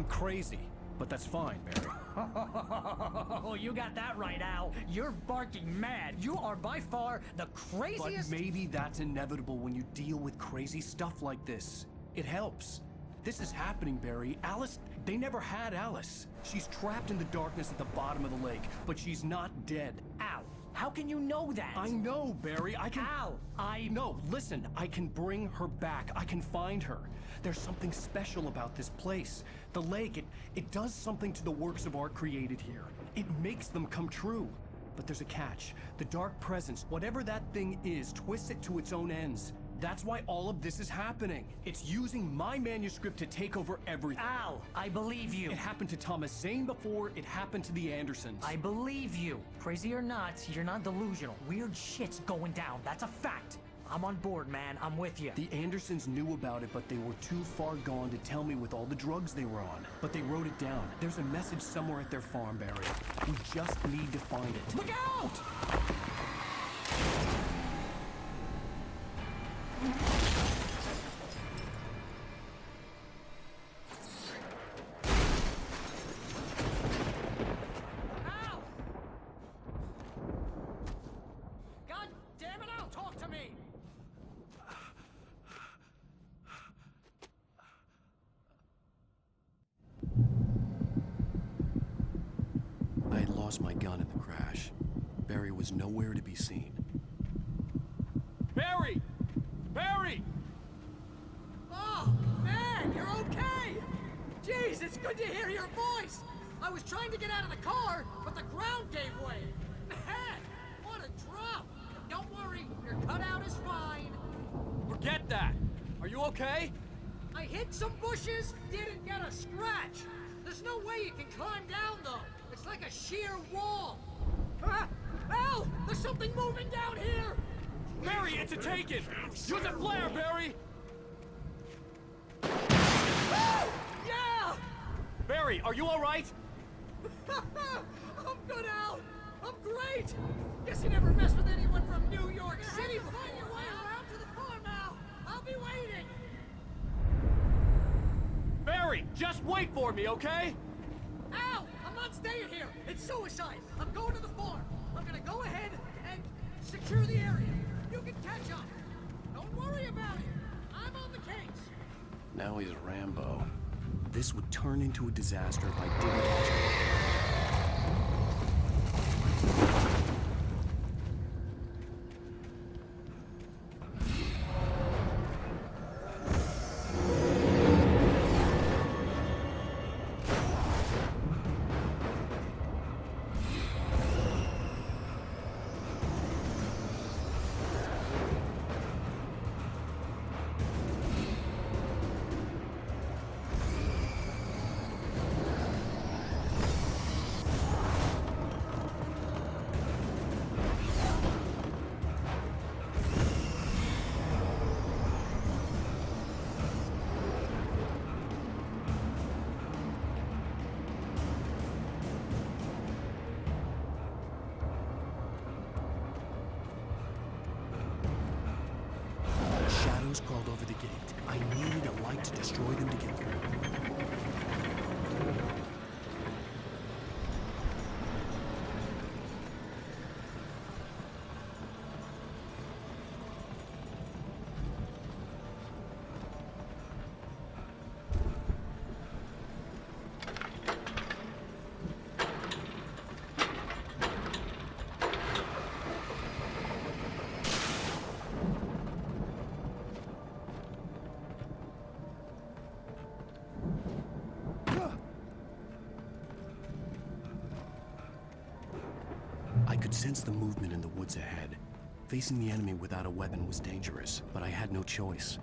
I'm crazy, but that's fine, Barry. Oh, you got that right, Al. You're barking mad. You are by far the craziest... But maybe that's inevitable when you deal with crazy stuff like this. It helps. This is happening, Barry. Alice, they never had Alice. She's trapped in the darkness at the bottom of the lake, but she's not dead. Al, how can you know that? I know, Barry. I can... Al, No, listen. I can bring her back. I can find her. There's something special about this place. The lake, it does something to the works of art created here. It makes them come true. But there's a catch. The dark presence, whatever that thing is, twists it to its own ends. That's why all of this is happening. It's using my manuscript to take over everything. Al, I believe you. It happened to Thomas Zane before, it happened to the Andersons. I believe you. Crazy or not, you're not delusional. Weird shit's going down. That's a fact. I'm on board, man. I'm with you. The Andersons knew about it, but they were too far gone to tell me with all the drugs they were on. But they wrote it down. There's a message somewhere at their farm, Barry. We just need to find it. Look out! Al! God damn it, Al, talk to me! I had lost my gun in the crash. Barry was nowhere to be seen. Barry! Barry! Oh, man, you're okay! Jeez, it's good to hear your voice! I was trying to get out of the car, but the ground gave way! Man, what a drop! Don't worry, your cutout is fine. Forget that! Are you okay? I hit some bushes, didn't get a scratch! There's no way you can climb down, though! It's like a sheer wall! Ah! Al! There's something moving down here! Barry, it's a taken! Use a flare, Barry! Oh! Yeah! Barry, are you alright? I'm good, Al! I'm great! Guess you never messed with anyone from New York City before! Find your way around to the farm, Al! I'll be waiting! Barry, just wait for me, okay? Al! I'm not staying here! It's suicide! I'm going to the farm! I'm gonna go ahead and secure the area! You can catch up! Don't worry about it! I'm on the case! Now he's Rambo. This would turn into a disaster if I didn't catch him. Shadows crawled over the gate. I needed a light to destroy them to get through. I could sense the movement in the woods ahead. Facing the enemy without a weapon was dangerous, but I had no choice.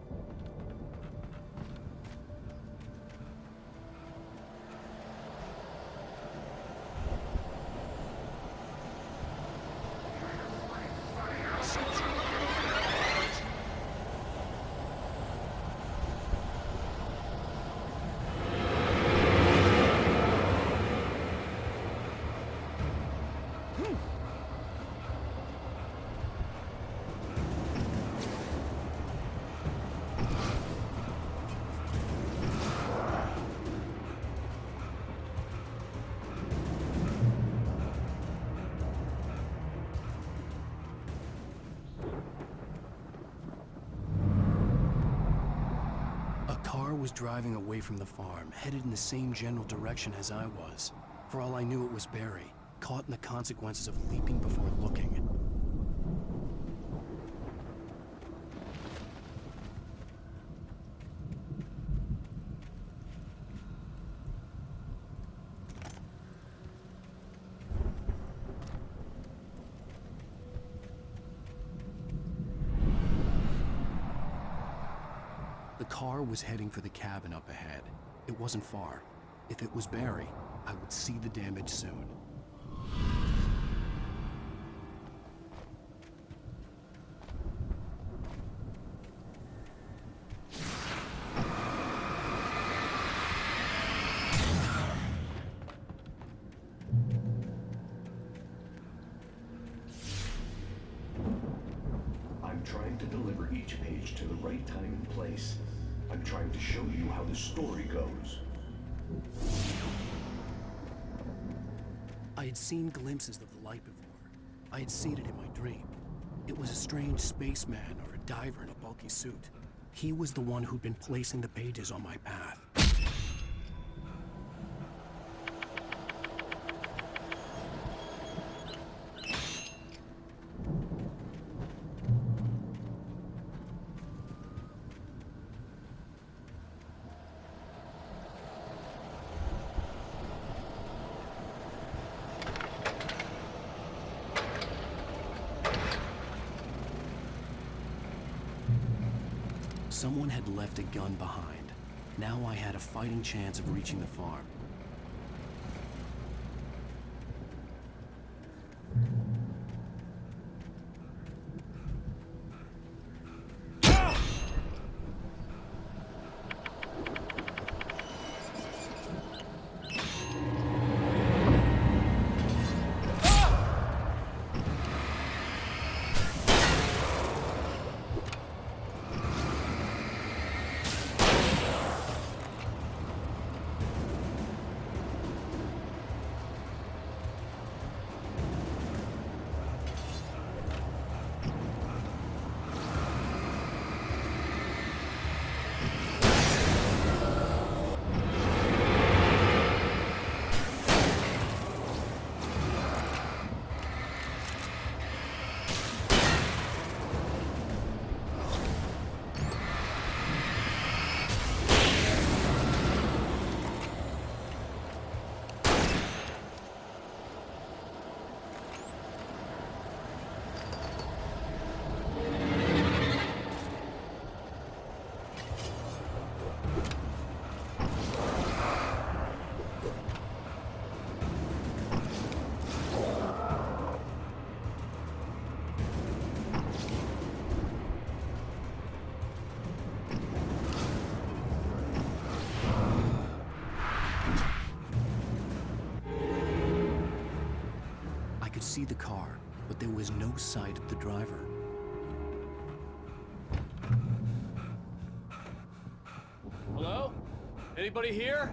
car was driving away from the farm, headed in the same general direction as I was. For all I knew, it was Barry, caught in the consequences of leaping before looking. The car was heading for the cabin up ahead. It wasn't far. If it was Barry, I would see the damage soon. I'm trying to deliver each page to the right time and place. I'm trying to show you how the story goes. I had seen glimpses of the light before. I had seen it in my dream. It was a strange spaceman or a diver in a bulky suit. He was the one who'd been placing the pages on my path. Someone had left a gun behind. Now I had a fighting chance of reaching the farm. I could see the car, but there was no sight of the driver. Hello? Anybody here?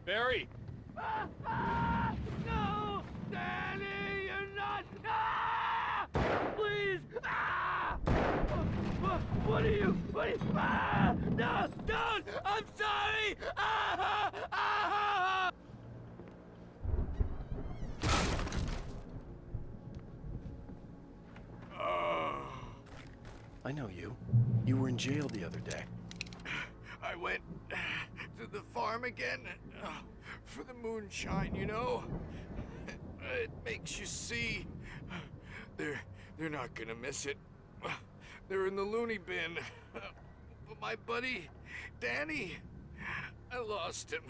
Barry! No! Danny, you're not! Please! What are you? No! Don't! I'm sorry! I know you. You were in jail the other day. I went to the farm again for the moonshine, you know? It makes you see. They're not gonna miss it. They're in the loony bin. But my buddy, Danny, I lost him.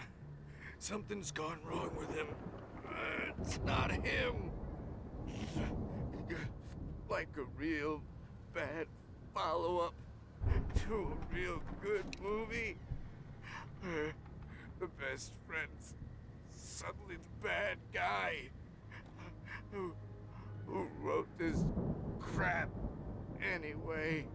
Something's gone wrong with him. It's not him. Like a real bad follow-up to a real good movie. The best friend's suddenly the bad guy. Who wrote this crap anyway?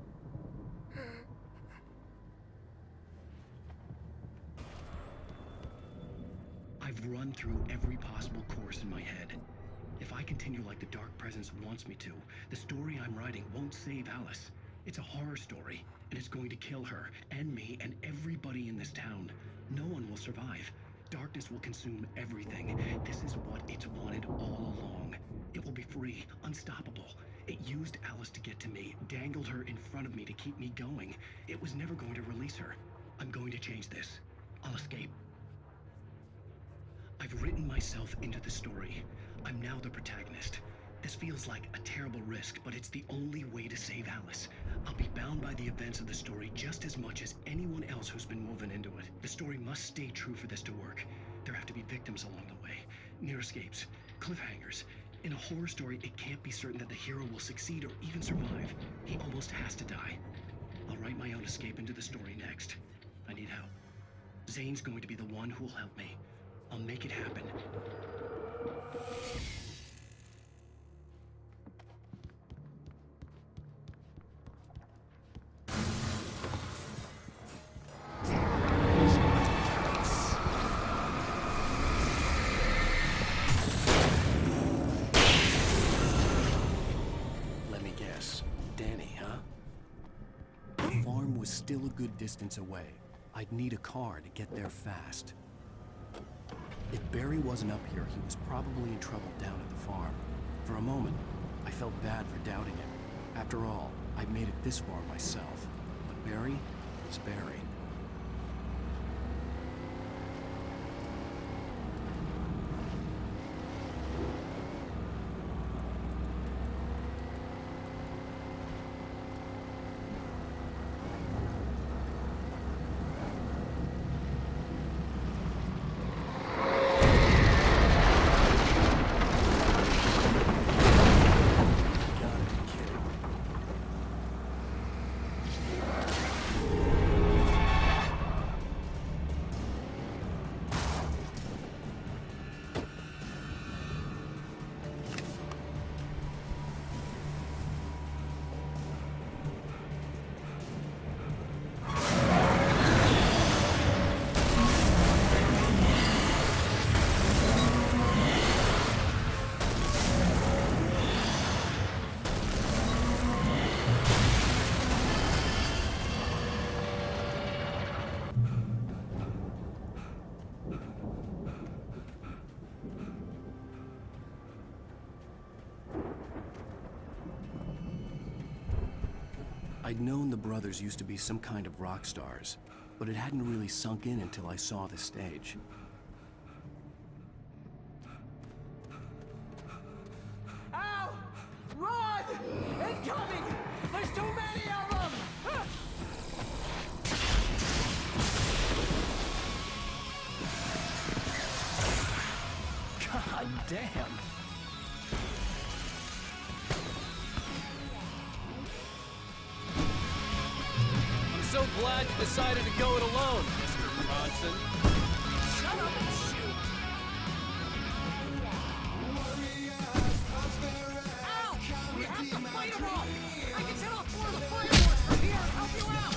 I've run through every possible course in my head. If I continue like the Dark Presence wants me to, the story I'm writing won't save Alice. It's a horror story, and it's going to kill her, and me, and everybody in this town. No one will survive. Darkness will consume everything. This is what it's wanted all along. It will be free, unstoppable. It used Alice to get to me, dangled her in front of me to keep me going. It was never going to release her. I'm going to change this. I'll escape. I've written myself into the story. I'm now the protagonist. This feels like a terrible risk, but it's the only way to save Alice. I'll be bound by the events of the story just as much as anyone else who's been woven into it. The story must stay true for this to work. There have to be victims along the way, near escapes, cliffhangers. In a horror story, it can't be certain that the hero will succeed or even survive. He almost has to die. I'll write my own escape into the story next. I need help. Zane's going to be the one who will help me. I'll make it happen. Let me guess. Danny, huh? The farm was still a good distance away. I'd need a car to get there fast. If Barry wasn't up here, he was probably in trouble down at the farm. For a moment, I felt bad for doubting him. After all, I'd made it this far myself. But Barry is Barry. I'd known the brothers used to be some kind of rock stars, but it hadn't really sunk in until I saw the stage. Ow! Run! Incoming! There's too many of them! God damn! I'm so glad you decided to go it alone, Mr. Bronson. Shut up and shoot! Ow! We have to fight them off! I can set off one of the fireworks from here and help you out!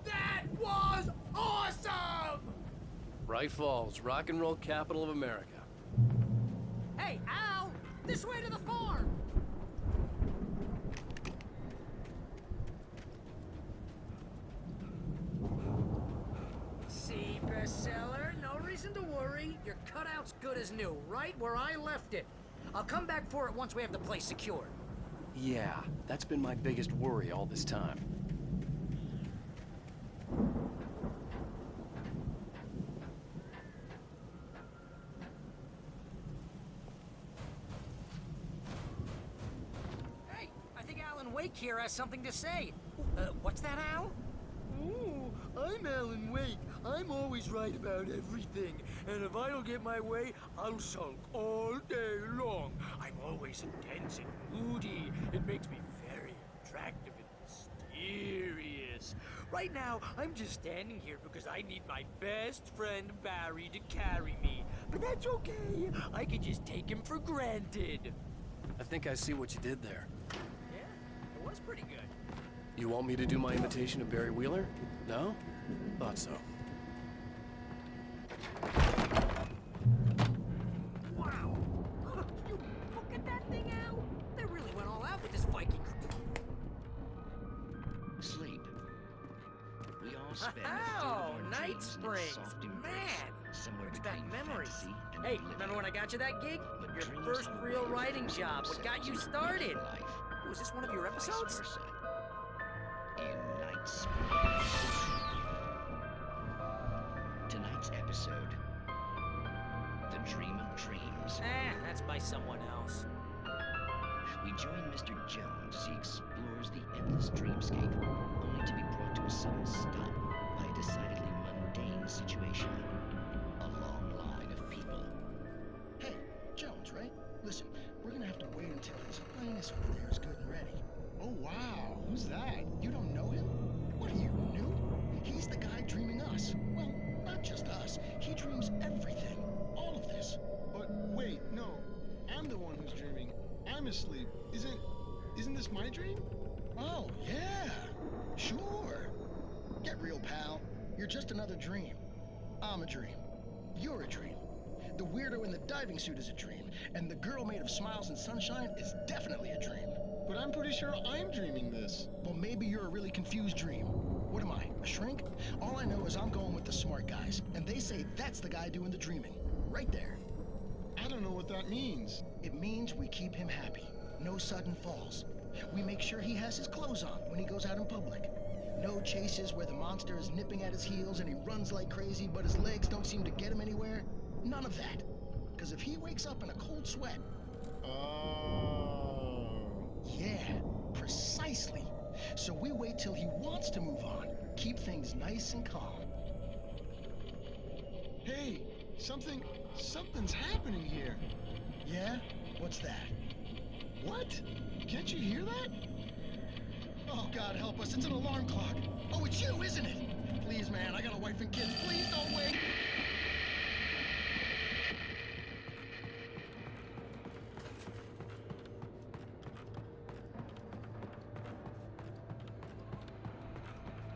That was awesome! Bright Falls, rock and roll capital of America. Hey, Al! This way to the farm! See, bestseller, no reason to worry. Your cutout's good as new, right where I left it. I'll come back for it once we have the place secured. Yeah, that's been my biggest worry all this time. Hey, I think Alan Wake here has something to say. What's that, Al? Ooh, I'm Alan Wake. I'm always right about everything. And if I don't get my way, I'll sulk all day long. I'm always intense and moody. It makes me very attractive and mysterious. Right now, I'm just standing here because I need my best friend Barry to carry me. But that's okay. I can just take him for granted. I think I see what you did there. Yeah, it was pretty good. You want me to do my imitation of Barry Wheeler? No? Thought so. Wow! You look at that thing, Al! They really went all out with this Viking. Sleep. We all spend a third Oh, of our Night dreams in Springs! its soft embrace, Man! somewhere Brings back between memories. fantasy and Hey, oblivion. remember when I got you that gig? But Your dreams first are real ways writing to job. What got you themselves started? in life, Was this one of your or vice episodes? versa. In Night Springs. Tonight's episode, The Dream of Dreams. That's by someone else. We join Mr. Jones as he explores the endless dreamscape, only to be brought to a sudden stop by a decidedly mundane situation. A long line of people. Hey, Jones, right? Listen, we're gonna have to wait until his highness over there is good and ready. Oh, wow. Who's that? You don't know him? What are you, new? He's the guy dreaming us. Well, not just us. He dreams everything. All of this. But wait, no. I'm the one who's dreaming. I'm asleep. Isn't this my dream? Oh, yeah. Sure. Get real, pal. You're just another dream. I'm a dream. You're a dream. The weirdo in the diving suit is a dream, and the girl made of smiles and sunshine is definitely a dream. But I'm pretty sure I'm dreaming this. Well, maybe you're a really confused dream. What am I, a shrink? All I know is I'm going with the smart guys, and they say that's the guy doing the dreaming. Right there. I don't know what that means. It means we keep him happy. No sudden falls. We make sure he has his clothes on when he goes out in public. No chases where the monster is nipping at his heels and he runs like crazy, but his legs don't seem to get him anywhere. None of that. Because if he wakes up in a cold sweat... Oh. Yeah, precisely. So we wait till he wants to move on. Keep things nice and calm. Hey, something's happening here. Yeah? What's that? What? Can't you hear that? Oh, God help us, it's an alarm clock. Oh, it's you, isn't it? Please, man, I got a wife and kids. Please don't wait.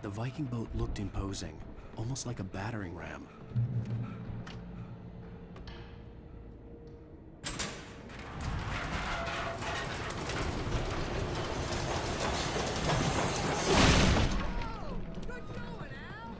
The Viking boat looked imposing, almost like a battering ram. Good going, Al!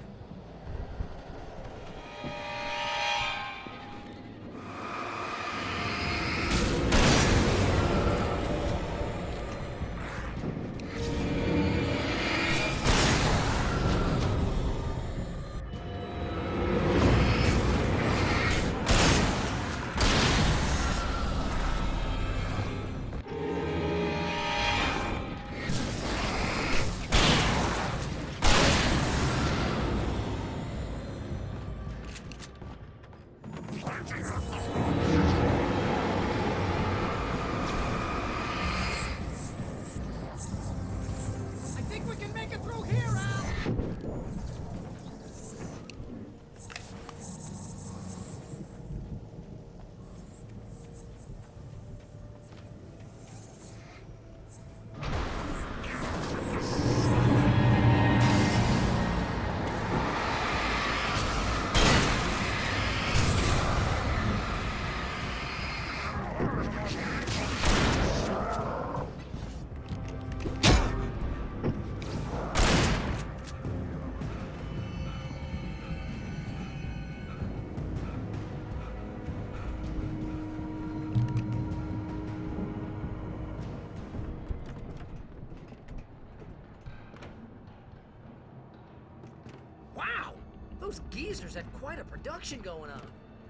Wow! Those geezers had quite a production going on.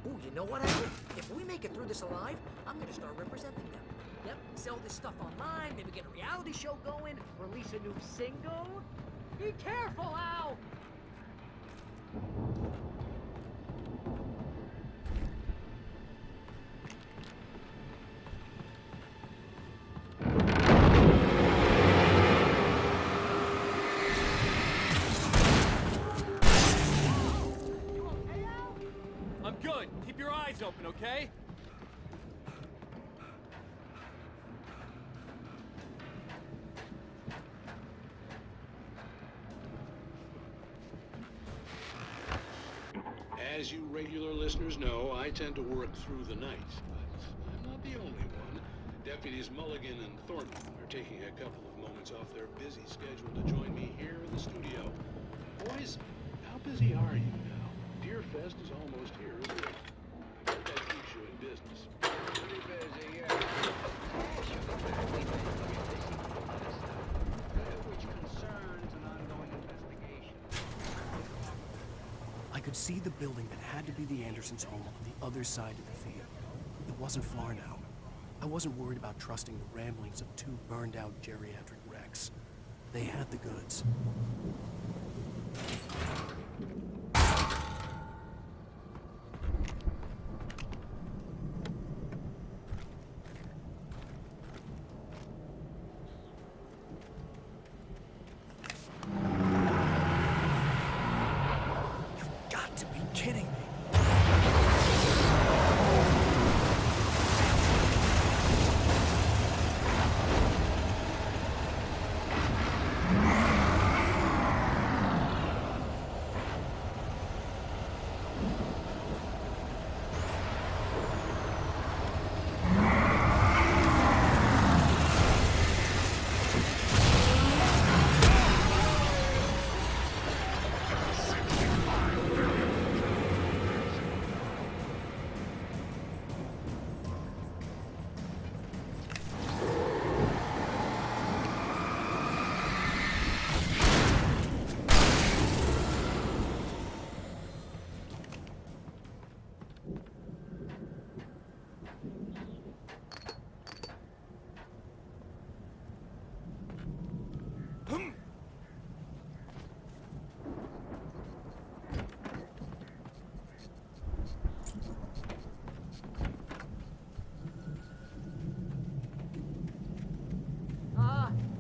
Ooh, you know what, Al? If we make it through this alive, I'm gonna start representing them. Yep, sell this stuff online, maybe get a reality show going, release a new single. Be careful, Al! I'm good. Keep your eyes open, okay? As you regular listeners know, I tend to work through the night, but I'm not the only one. Deputies Mulligan and Thornton are taking a couple of moments off their busy schedule to join me here in the studio. Boys, how busy are you now? Deer Fest is almost here, isn't it? I hope that keeps you in business. Pretty busy, yeah. Which concerns an ongoing investigation. I could see the building that had to be the Andersons' home on the other side of the field. It wasn't far now. I wasn't worried about trusting the ramblings of two burned-out geriatric wrecks. They had the goods. You've got to be kidding me.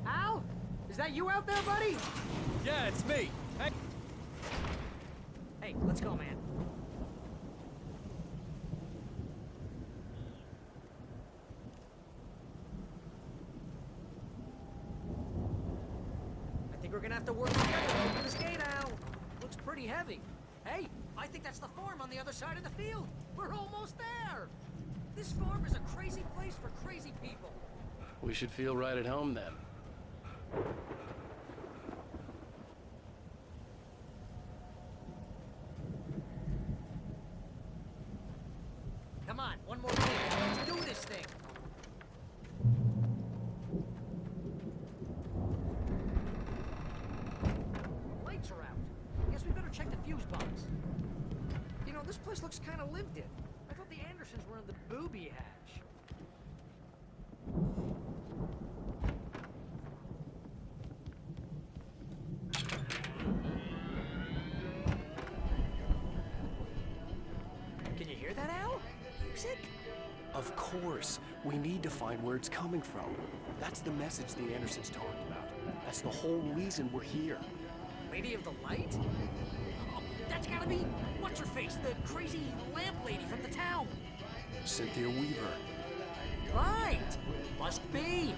Al? Is that you out there, buddy? Yeah, it's me. Hey. Hey, let's go, man. I think we're gonna have to work together to open this gate, Al. Looks pretty heavy. Hey, I think that's the farm on the other side of the field. We're almost there. This farm is a crazy place for crazy people. We should feel right at home then. Come on, one more thing. Let's do this thing. Lights are out. Guess we better check the fuse box. You know, this place looks kind of lived in. I thought the Andersons were in the booby hatch. Can you hear that, Al? Music? Of course. We need to find where it's coming from. That's the message the Andersons talked about. That's the whole reason we're here. Lady of the Light? Oh, that's gotta be what's-her-face, the crazy lamp lady from the town. Cynthia Weaver. Right! Must be.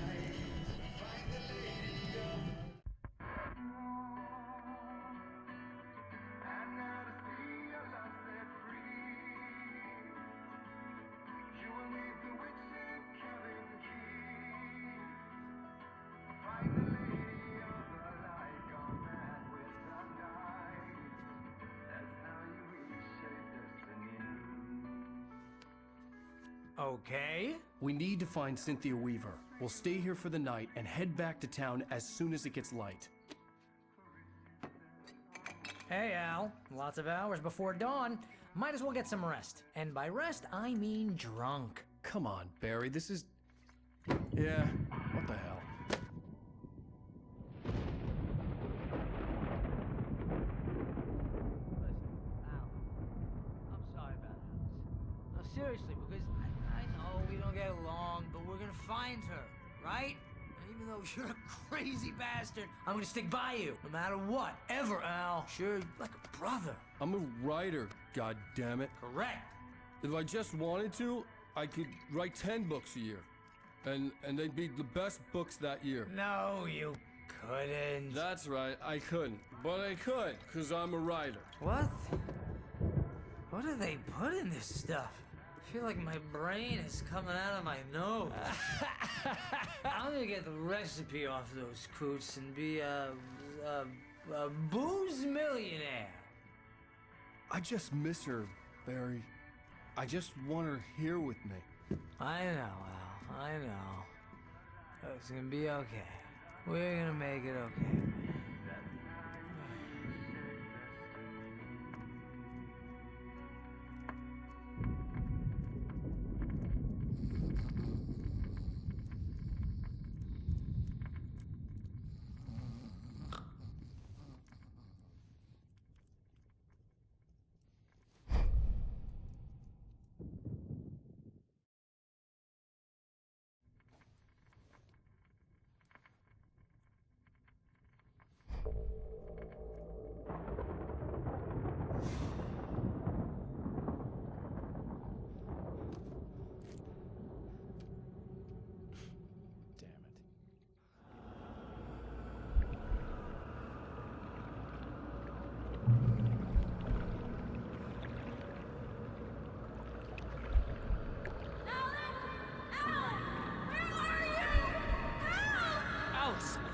Okay. We need to find Cynthia Weaver. We'll stay here for the night and head back to town as soon as it gets light. Hey, Al. Lots of hours before dawn. Might as well get some rest. And by rest, I mean drunk. Come on, Barry, this is... Yeah, what the hell? I'm sorry about this. No, seriously, because I know we don't get along, but we're gonna find her, right? And even though you're a crazy bastard, I'm gonna stick by you, no matter what, ever, Al. Sure, like a brother. I'm a writer, goddammit. Correct. If I just wanted to, I could write 10 books a year. And they'd be the best books that year. No, you couldn't. That's right, I couldn't. But I could, because I'm a writer. What? What do they put in this stuff? I feel like my brain is coming out of my nose. I'm gonna get the recipe off those coots and be a booze millionaire. I just miss her, Barry. I just want her here with me. I know, Al. I know. It's gonna be okay. We're gonna make it okay.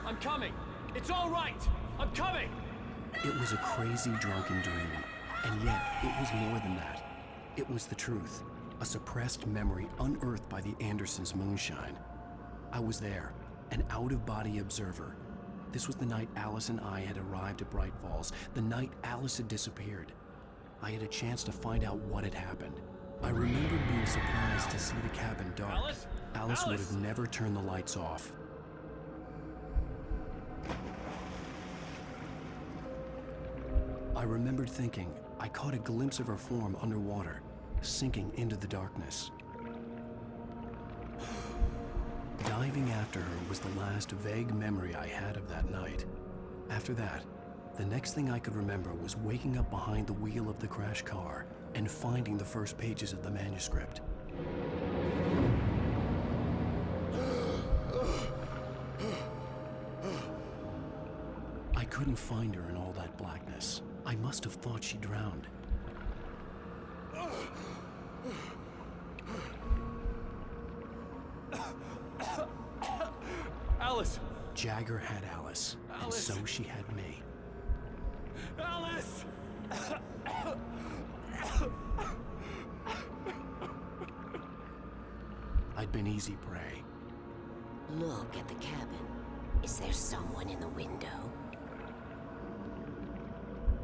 I'm coming! It's all right! I'm coming! It was a crazy, drunken dream, and yet it was more than that. It was the truth, a suppressed memory unearthed by the Andersons' moonshine. I was there, an out-of-body observer. This was the night Alice and I had arrived at Bright Falls, the night Alice had disappeared. I had a chance to find out what had happened. I remembered being surprised to see the cabin dark. Alice would have never turned the lights off. I remembered thinking I caught a glimpse of her form underwater, sinking into the darkness. Diving after her was the last vague memory I had of that night. After that, the next thing I could remember was waking up behind the wheel of the crashed car and finding the first pages of the manuscript. I couldn't find her in all that blackness. I must have thought she drowned. Alice! Jagger had Alice, and so she had me. Alice! I'd been easy prey. Look at the cabin. Is there someone in the window?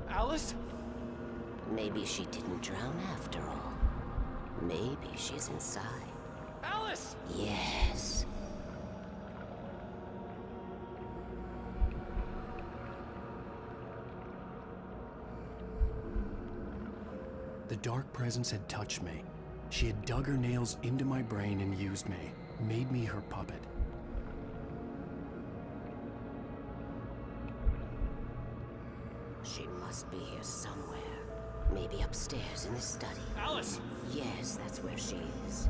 Alice? Maybe she didn't drown after all. Maybe she's inside. Alice! Yes. The dark presence had touched me. She had dug her nails into my brain and used me, made me her puppet. She must be here somewhere. Maybe upstairs in the study. Alice! Yes, that's where she is.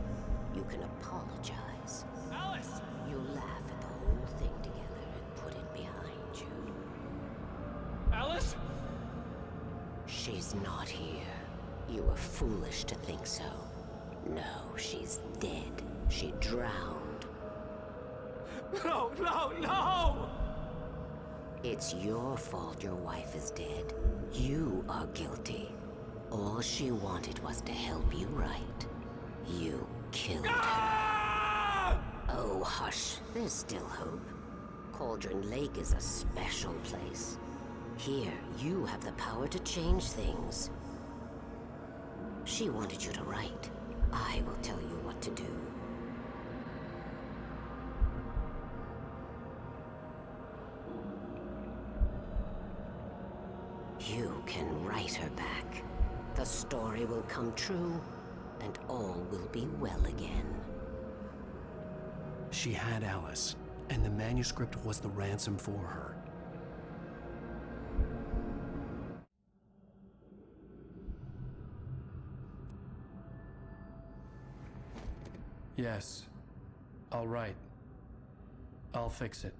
You can apologize. Alice! You laugh at the whole thing together and put it behind you. Alice? She's not here. You were foolish to think so. No, she's dead. She drowned. No, no, no! It's your fault your wife is dead. You are guilty. All she wanted was to help you right. You killed. Oh, hush. There's still hope. Cauldron Lake is a special place. Here, you have the power to change things. She wanted you to write. I will tell you what to do. You can write her back. The story will come true, and all will be well again. She had Alice, and the manuscript was the ransom for her. Yes. All right. I'll fix it.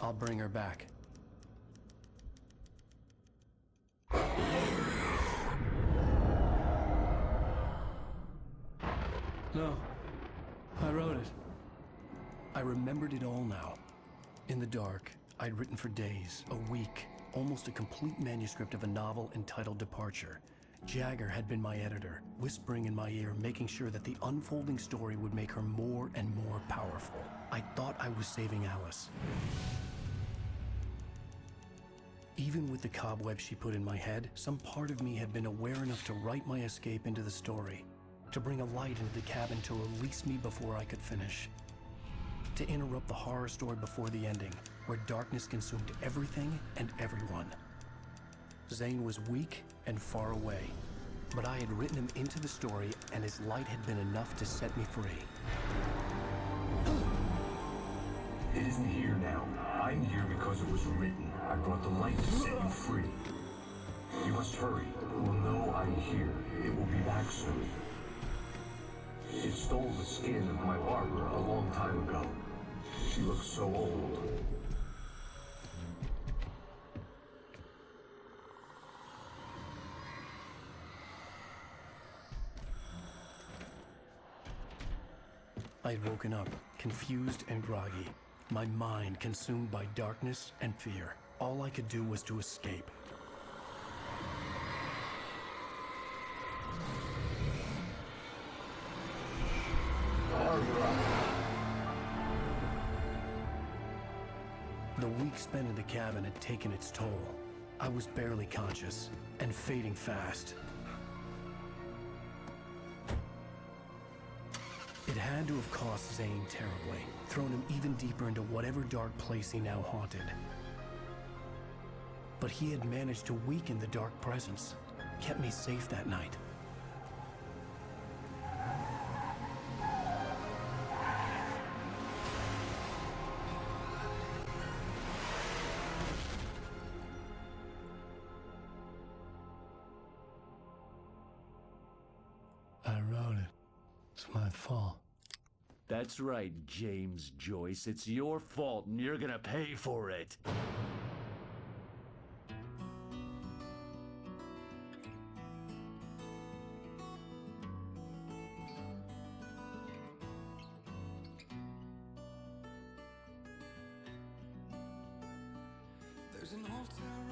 I'll bring her back. No. I wrote it. I remembered it all now. In the dark, I'd written for days, a week, almost a complete manuscript of a novel entitled Departure. Jagger had been my editor, whispering in my ear, making sure that the unfolding story would make her more and more powerful. I thought I was saving Alice. Even with the cobweb she put in my head, some part of me had been aware enough to write my escape into the story, to bring a light into the cabin to release me before I could finish, to interrupt the horror story before the ending, where darkness consumed everything and everyone. Zane was weak and far away, but I had written him into the story, and his light had been enough to set me free. It isn't here now. I'm here because it was written. I brought the light to set you free. You must hurry. It will know I'm here. It will be back soon. It stole the skin of my Barbara a long time ago. She looks so old. I had woken up, confused and groggy, my mind consumed by darkness and fear. All I could do was to escape. The week spent in the cabin had taken its toll. I was barely conscious, and fading fast. It had to have cost Zane terribly, thrown him even deeper into whatever dark place he now haunted. But he had managed to weaken the dark presence, kept me safe that night. I wrote it. It's my fault. That's right, James Joyce. It's your fault, and you're gonna pay for it. There's an old town